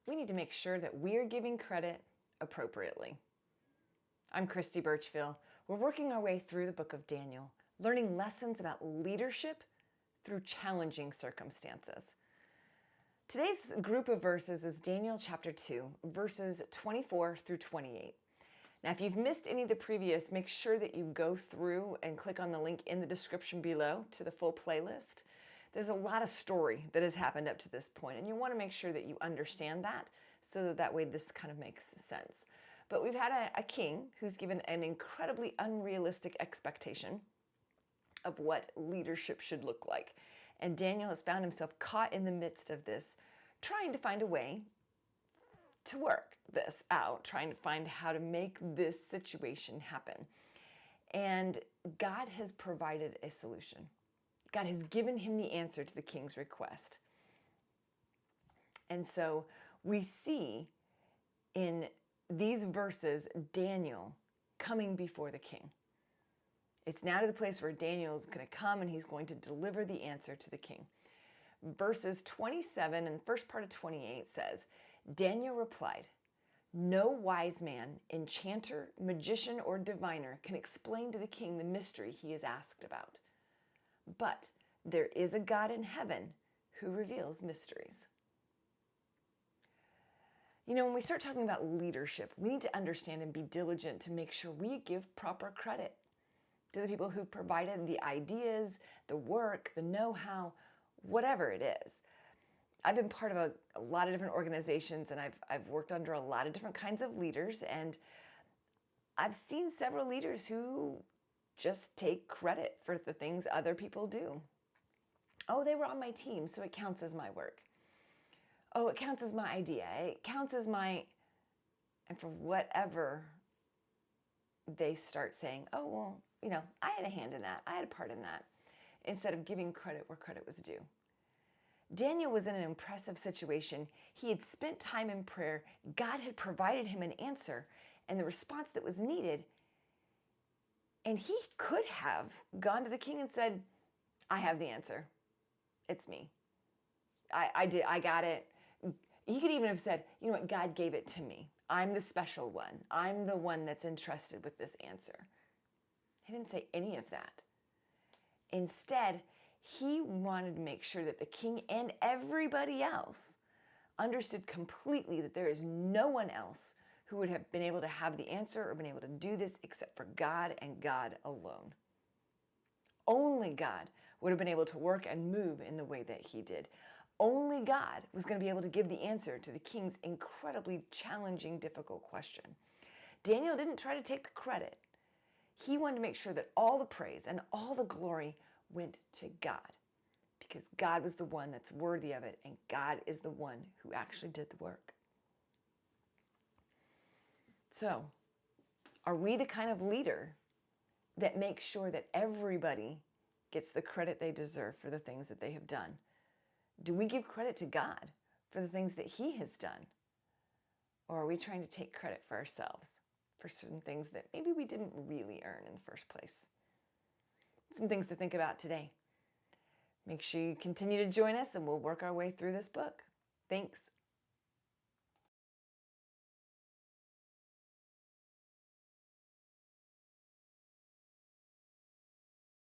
we need to make sure that we're giving credit appropriately. I'm Christy Birchfield. We're working our way through the book of Daniel, learning lessons about leadership through challenging circumstances. Today's group of verses is Daniel chapter 2, verses 24 through 28. Now, if you've missed any of the previous, make sure that you go through and click on the link in the description below to the full playlist. There's a lot of story that has happened up to this point, and you want to make sure that you understand that so that way this kind of makes sense. But we've had a king who's given an incredibly unrealistic expectation of what leadership should look like. And Daniel has found himself caught in the midst of this, trying to find a way to work this out, trying to find how to make this situation happen. And God has provided a solution. God has given him the answer to the king's request. And so we see in these verses Daniel coming before the king. It's now to the place where Daniel is going to come and he's going to deliver the answer to the king. Verses 27 and first part of 28 says, Daniel replied, "No wise man, enchanter, magician, or diviner can explain to the king the mystery he is asked about. But there is a God in heaven who reveals mysteries." You know, when we start talking about leadership, we need to understand and be diligent to make sure we give proper credit to the people who provided the ideas, the work, the know-how, whatever it is. I've been part of a lot of different organizations, and I've worked under a lot of different kinds of leaders, and I've seen several leaders who just take credit for the things other people do. Oh, they were on my team, so it counts as my work. Oh, it counts as my idea. It counts as my... And for whatever, they start saying, oh, well, you know, I had a hand in that. I had a part in that. Instead of giving credit where credit was due. Daniel was in an impressive situation. He had spent time in prayer. God had provided him an answer and the response that was needed. And he could have gone to the king and said, I have the answer. It's me. I got it. He could even have said, you know what, God gave it to me. I'm the special one. I'm the one that's entrusted with this answer. He didn't say any of that. Instead, he wanted to make sure that the king and everybody else understood completely that there is no one else who would have been able to have the answer or been able to do this except for God and God alone. Only God would have been able to work and move in the way that he did. Only God was going to be able to give the answer to the king's incredibly challenging, difficult question. Daniel didn't try to take the credit. He wanted to make sure that all the praise and all the glory went to God, because God was the one that's worthy of it, and God is the one who actually did the work. So, are we the kind of leader that makes sure that everybody gets the credit they deserve for the things that they have done? Do we give credit to God for the things that he has done? Or are we trying to take credit for ourselves for certain things that maybe we didn't really earn in the first place? Some things to think about today. Make sure you continue to join us and we'll work our way through this book. Thanks.